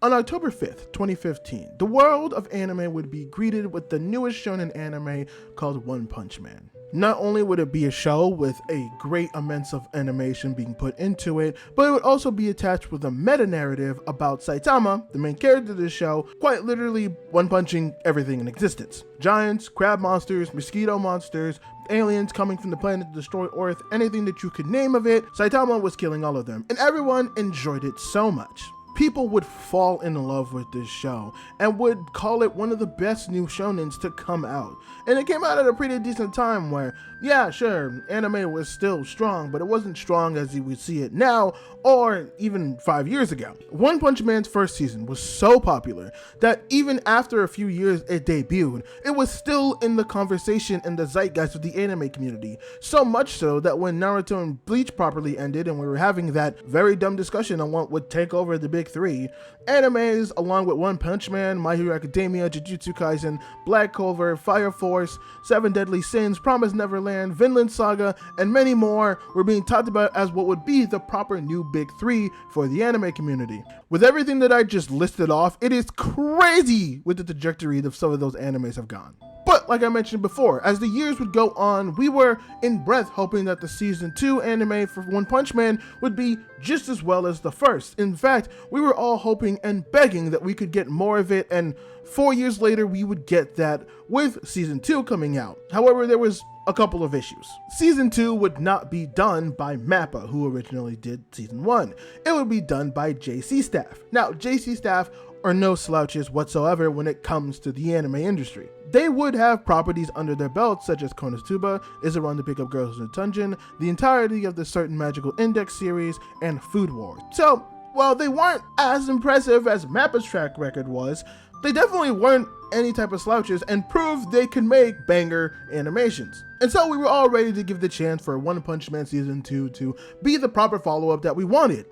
On October 5th, 2015, the world of anime would be greeted with the newest shonen anime called One Punch Man. Not only would it be a show with a great immense of animation being put into it, but it would also be attached with a meta-narrative about Saitama, the main character of the show, quite literally one-punching everything in existence. Giants, crab monsters, mosquito monsters, aliens coming from the planet to destroy Earth, anything that you could name of it, Saitama was killing all of them, and everyone enjoyed it so much. People would fall in love with this show and would call it one of the best new shonens to come out. And it came out at a pretty decent time where, yeah, sure, anime was still strong, but it wasn't strong as you would see it now or even 5 years ago. One Punch Man's first season was so popular that even after a few years it debuted, it was still in the conversation and the zeitgeist of the anime community. So much so that when Naruto and Bleach properly ended and we were having that very dumb discussion on what would take over the big three, animes along with One Punch Man, My Hero Academia, Jujutsu Kaisen, Black Clover, Fire Force, Seven Deadly Sins, Promised Neverland, Vinland Saga, and many more were being talked about as what would be the proper new big three for the anime community. With everything that I just listed off, it is crazy with the trajectory that some of those animes have gone. But like I mentioned before, as the years would go on, we were in breath hoping that the season 2 anime for One Punch Man would be just as well as the first. In fact, we were all hoping and begging that we could get more of it, and 4 years later we would get that with season 2 coming out. However, there was a couple of issues. Season 2 would not be done by MAPPA, who originally did season 1. It would be done by JC Staff. Now, JC Staff are no slouches whatsoever when it comes to the anime industry. They would have properties under their belts such as Konosuba, Is It Wrong to Pick Up Girls in a Dungeon, the entirety of the Certain Magical Index series, and Food Wars. So, while they weren't as impressive as MAPPA's track record was, they definitely weren't any type of slouches and proved they could make banger animations. And so we were all ready to give the chance for One Punch Man Season 2 to be the proper follow-up that we wanted.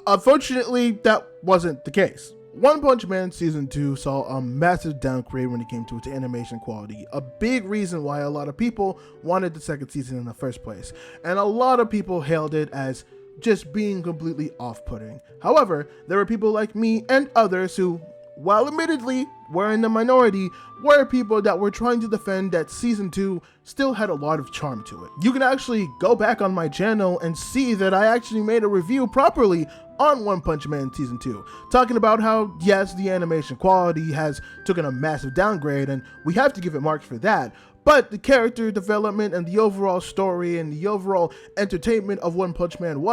Unfortunately, that wasn't the case. One Punch Man Season 2 saw a massive downgrade when it came to its animation quality, a big reason why a lot of people wanted the second season in the first place, and a lot of people hailed it as just being completely off-putting. However, there were people like me and others who, while admittedly were in the minority, were people that were trying to defend that season 2 still had a lot of charm to it. You can actually go back on my channel and see that I actually made a review properly on One Punch Man Season 2, talking about how, yes, the animation quality has taken a massive downgrade, and we have to give it marks for that, but the character development and the overall story and the overall entertainment of One Punch Man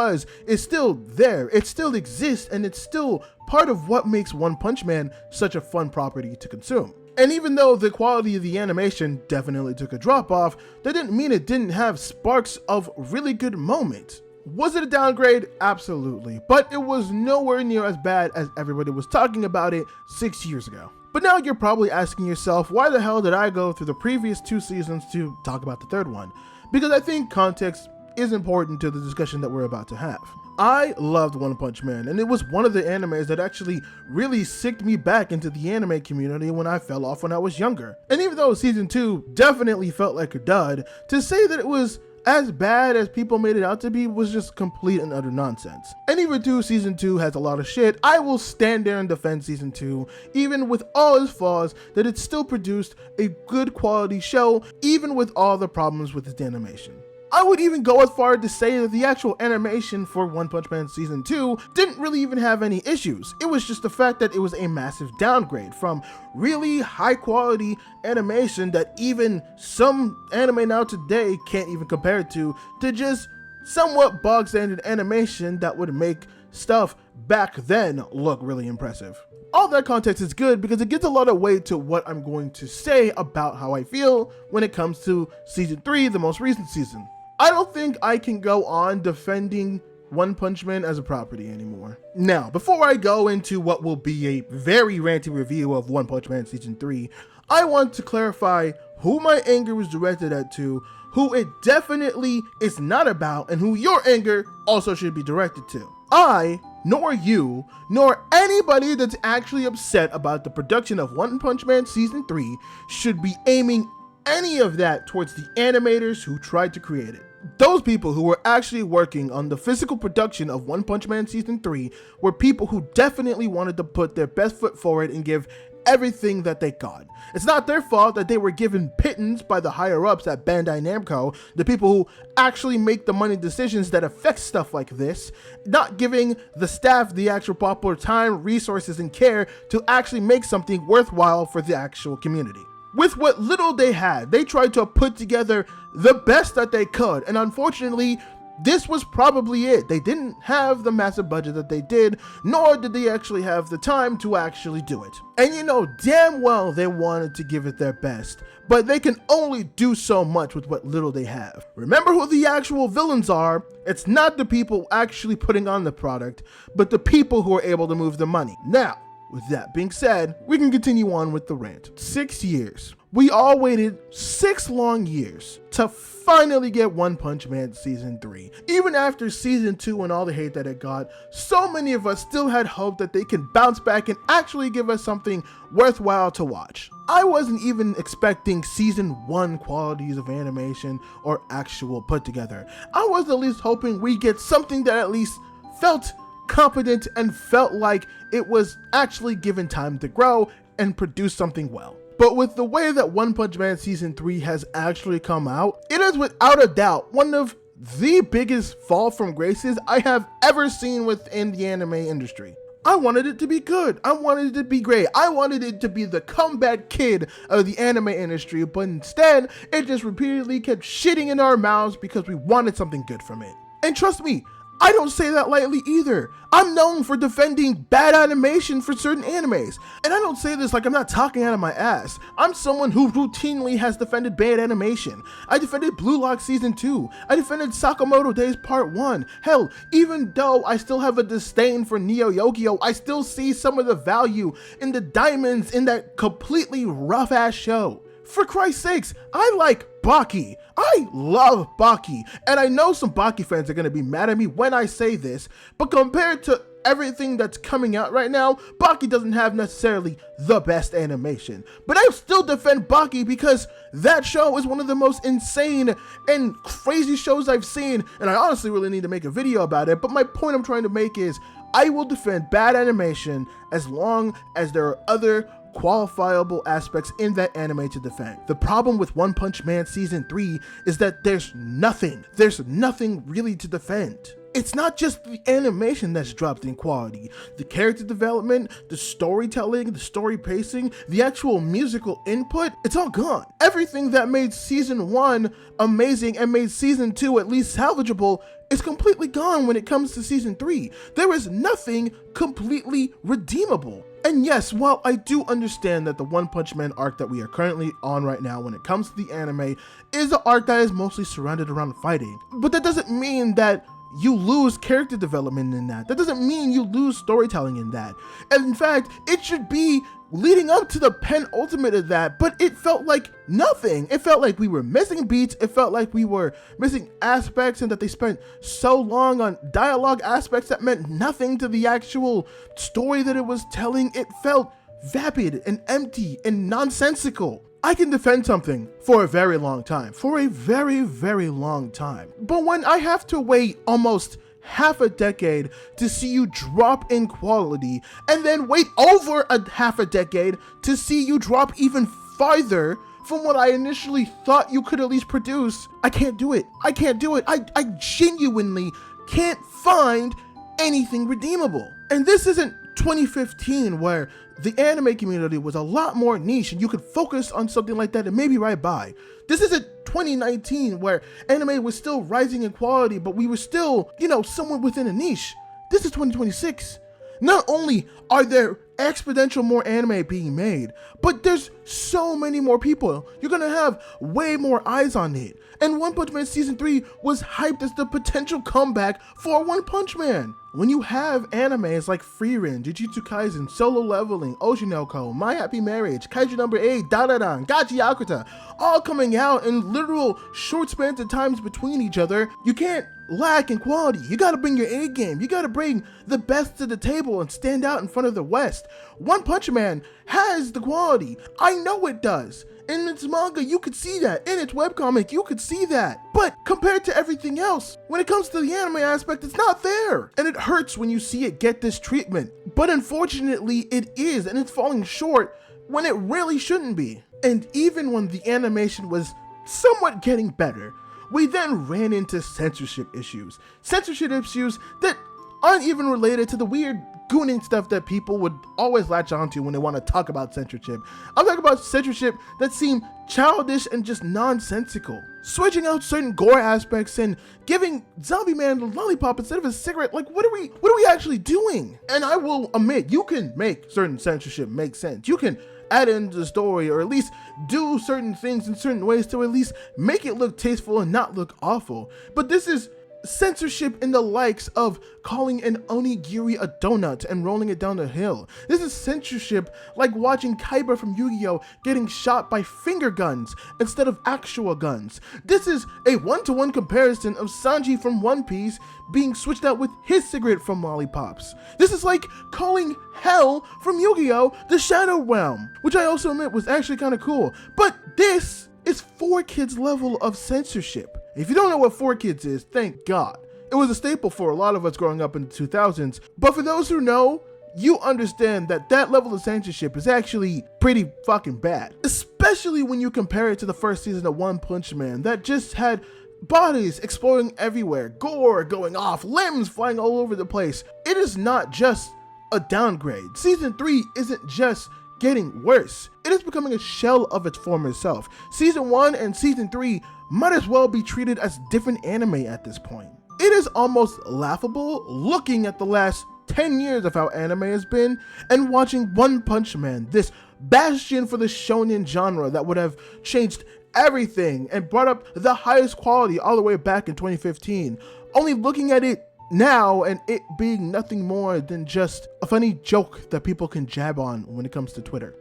is still there. It still exists, and it's still part of what makes One Punch Man such a fun property to consume. And even though the quality of the animation definitely took a drop off, that didn't mean it didn't have sparks of really good moments. Was it a downgrade? Absolutely. But it was nowhere near as bad as everybody was talking about it 6 years ago. But now you're probably asking yourself, why the hell did I go through the previous 2 seasons to talk about the third one? Because I think context is important to the discussion that we're about to have. I loved One Punch Man, and it was one of the animes that actually really sicked me back into the anime community when I fell off when I was younger. And even though season 2 definitely felt like a dud, to say that it was as bad as people made it out to be was just complete and utter nonsense. And even though season 2 has a lot of shit, I will stand there and defend season 2, even with all its flaws, that it still produced a good quality show, even with all the problems with its animation. I would even go as far to say that the actual animation for One Punch Man Season 2 didn't really even have any issues. It was just the fact that it was a massive downgrade from really high quality animation that even some anime now today can't even compare to just somewhat bog standard animation that would make stuff back then look really impressive. All that context is good because it gives a lot of weight to what I'm going to say about how I feel when it comes to Season 3, the most recent season. I don't think I can go on defending One Punch Man as a property anymore. Now, before I go into what will be a very ranty review of One Punch Man Season 3, I want to clarify who my anger was directed at to, who it definitely is not about, and who your anger also should be directed to. I, nor you, nor anybody that's actually upset about the production of One Punch Man Season 3 should be aiming any of that towards the animators who tried to create it. Those people who were actually working on the physical production of One Punch Man Season 3 were people who definitely wanted to put their best foot forward and give everything that they got. It's not their fault that they were given pittance by the higher ups at Bandai Namco, the people who actually make the money decisions that affect stuff like this, not giving the staff the actual proper time, resources, and care to actually make something worthwhile for the actual community. With what little they had, they tried to put together the best that they could, and unfortunately, this was probably it. They didn't have the massive budget that they did, nor did they actually have the time to actually do it. And you know damn well they wanted to give it their best, but they can only do so much with what little they have. Remember who the actual villains are. It's not the people actually putting on the product, but the people who are able to move the money. Now, with that being said, we can continue on with the rant. 6 years. We all waited 6 long years to finally get One Punch Man Season 3. Even after Season 2 and all the hate that it got, so many of us still had hope that they can bounce back and actually give us something worthwhile to watch. I wasn't even expecting Season 1 qualities of animation or actual put together. I was at least hoping we get something that at least felt competent and felt like it was actually given time to grow and produce something well. But with the way that One Punch Man Season 3 has actually come out, it is without a doubt one of the biggest fall from graces I have ever seen within the anime industry. I wanted it to be good. I wanted it to be great. I wanted it to be the comeback kid of the anime industry, but instead, it just repeatedly kept shitting in our mouths because we wanted something good from it. And trust me, I don't say that lightly either. I'm known for defending bad animation for certain animes. And I don't say this like I'm not talking out of my ass. I'm someone who routinely has defended bad animation. I defended Blue Lock Season 2. I defended Sakamoto Days Part 1. Hell, even though I still have a disdain for Neo Yokio, I still see some of the value in the diamonds in that completely rough ass show. For Christ's sakes, I like Baki. I love Baki, and I know some Baki fans are going to be mad at me when I say this, but compared to everything that's coming out right now, Baki doesn't have necessarily the best animation. But I still defend Baki because that show is one of the most insane and crazy shows I've seen, and I honestly really need to make a video about it, but my point I'm trying to make is I will defend bad animation as long as there are other qualifiable aspects in that anime to defend. The problem with One Punch Man Season 3 is that there's nothing really to defend. It's not just the animation that's dropped in quality. The character development, the storytelling, the story pacing, the actual musical input, it's all gone. Everything that made Season 1 amazing and made Season 2 at least salvageable is completely gone when it comes to Season 3. There is nothing completely redeemable. And yes, while I do understand that the One Punch Man arc that we are currently on right now when it comes to the anime is an arc that is mostly surrounded around fighting, but that doesn't mean that you lose character development in that. That doesn't mean you lose storytelling in that. And in fact, it should be leading up to the penultimate of that, but it felt like nothing. It felt like we were missing beats. It felt like we were missing aspects, and that they spent so long on dialogue aspects that meant nothing to the actual story that it was telling. It felt vapid and empty and nonsensical. I can defend something for a very long time, for a very, very long time. But when I have to wait almost half a decade to see you drop in quality, and then wait over a half a decade to see you drop even farther from what I initially thought you could at least produce, I can't do it. I can't do it. I genuinely can't find anything redeemable. And this isn't 2015 where the anime community was a lot more niche and you could focus on something like that and maybe right by. This isn't 2019 where anime was still rising in quality, but we were still, somewhat within a niche. This is 2026. Not only are there exponential more anime being made, but there's so many more people. You're gonna have way more eyes on it. And One Punch Man Season 3 was hyped as the potential comeback for One Punch Man. When you have animes like Frieren, Jujutsu Kaisen, Solo Leveling, Oshinoko, My Happy Marriage, Kaiju Number 8, Dadadan, Gachi Akuta, all coming out in literal short spans of times between each other, you can't lack in quality. You gotta bring your A game. You gotta bring the best to the table and stand out in front of the West. One Punch Man has the quality. I know it does. In its manga, you could see that. In its webcomic, you could see that. But compared to everything else, when it comes to the anime aspect, it's not there. And it hurts when you see it get this treatment. But unfortunately, it is, and it's falling short when it really shouldn't be. And even when the animation was somewhat getting better, we then ran into censorship issues. Censorship issues that aren't even related to the weird gooning stuff that people would always latch onto when they want to talk about censorship. I'm talking about censorship that seem childish and just nonsensical. Switching out certain gore aspects and giving Zombie Man a lollipop instead of a cigarette. Like, what are we actually doing? And I will admit, you can make certain censorship make sense. You can add into the story, or at least do certain things in certain ways to at least make it look tasteful and not look awful. But this is censorship in the likes of calling an onigiri a donut and rolling it down the hill. This is censorship like watching Kaiba from Yu-Gi-Oh! Getting shot by finger guns instead of actual guns. This is a one-to-one comparison of Sanji from One Piece being switched out with his cigarette from lollipops. This is like calling Hell from Yu-Gi-Oh! The Shadow Realm, which I also admit was actually kind of cool. But this is 4Kids level of censorship. If you don't know what 4Kids is, thank God. It was a staple for a lot of us growing up in the 2000s, but for those who know, you understand that that level of censorship is actually pretty fucking bad. Especially when you compare it to the first season of One Punch Man that just had bodies exploding everywhere, gore going off, limbs flying all over the place. It is not just a downgrade. Season 3 isn't just getting worse. It is becoming a shell of its former self. Season 1 and Season 3 might as well be treated as different anime at this point. It is almost laughable looking at the last 10 years of how anime has been and watching One Punch Man, this bastion for the shonen genre that would have changed everything and brought up the highest quality all the way back in 2015, only looking at it now and it being nothing more than just a funny joke that people can jab on when it comes to Twitter.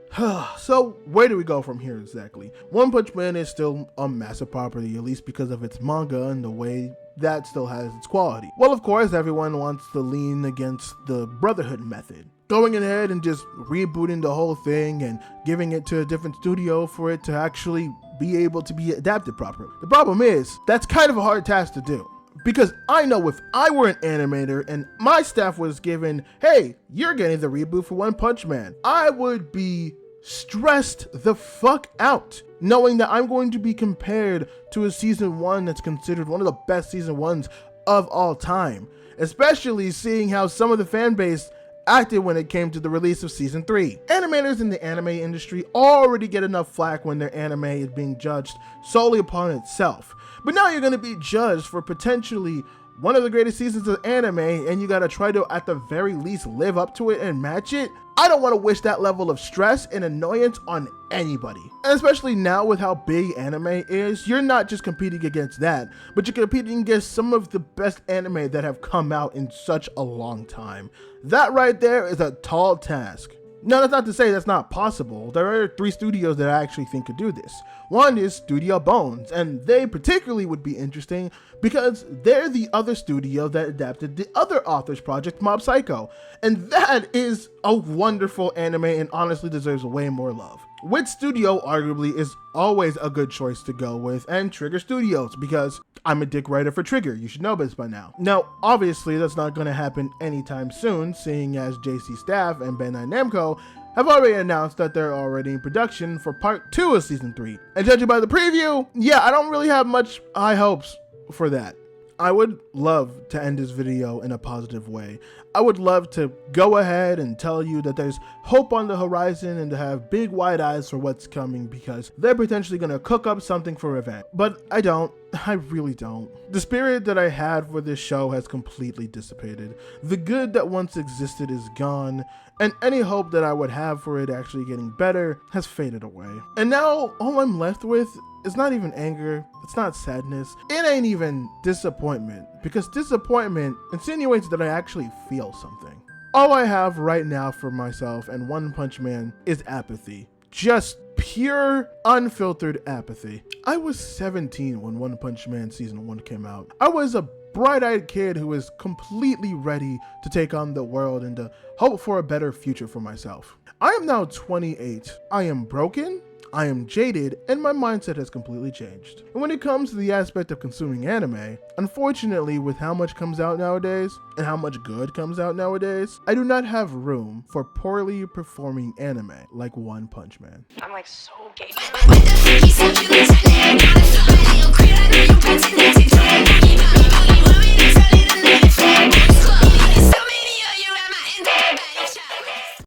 So where do we go from here exactly? One Punch Man is still a massive property, at least because of its manga and the way that still has its quality. Well, of course, everyone wants to lean against the Brotherhood method, going ahead and just rebooting the whole thing and giving it to a different studio for it to actually be able to be adapted properly. The problem is, that's kind of a hard task to do. Because I know if I were an animator and my staff was given, hey, you're getting the reboot for One Punch Man, I would be stressed the fuck out, knowing that I'm going to be compared to a season 1 that's considered one of the best season 1s of all time, especially seeing how some of the fan base acted when it came to the release of season 3. Animators in the anime industry already get enough flack when their anime is being judged solely upon itself. But now you're going to be judged for potentially one of the greatest seasons of anime, and you got to try to at the very least live up to it and match it. I don't want to wish that level of stress and annoyance on anybody. And especially now with how big anime is, you're not just competing against that, but you're competing against some of the best anime that have come out in such a long time. That right there is a tall task. Now, that's not to say that's not possible. There are 3 studios that I actually think could do this. One is Studio Bones, and they particularly would be interesting because they're the other studio that adapted the other author's project, Mob Psycho. And that is a wonderful anime and honestly deserves way more love. Wit Studio arguably is always a good choice to go with, and Trigger Studios, because I'm a dick writer for Trigger, you should know this by now. Now, obviously that's not going to happen anytime soon, seeing as JC Staff and Bandai Namco have already announced that they're already in production for part 2 of season 3. And judging by the preview, yeah, I don't really have much high hopes for that. I would love to end this video in a positive way. I would love to go ahead and tell you that there's hope on the horizon and to have big wide eyes for what's coming because they're potentially going to cook up something for Revenge. But I don't. I really don't. The spirit that I had for this show has completely dissipated. The good that once existed is gone, and any hope that I would have for it actually getting better has faded away. And now all I'm left with is not even anger, it's not sadness, it ain't even disappointment, because disappointment insinuates that I actually feel something. All I have right now for myself and One Punch Man is apathy. Just pure, unfiltered apathy. I was 17 when One Punch Man season 1 came out. I was a bright-eyed kid who is completely ready to take on the world and to hope for a better future for myself. I am now 28. I am broken, I am jaded, and my mindset has completely changed. And when it comes to the aspect of consuming anime, unfortunately with how much comes out nowadays, and how much good comes out nowadays, I do not have room for poorly performing anime like One Punch Man. I'm like so gay.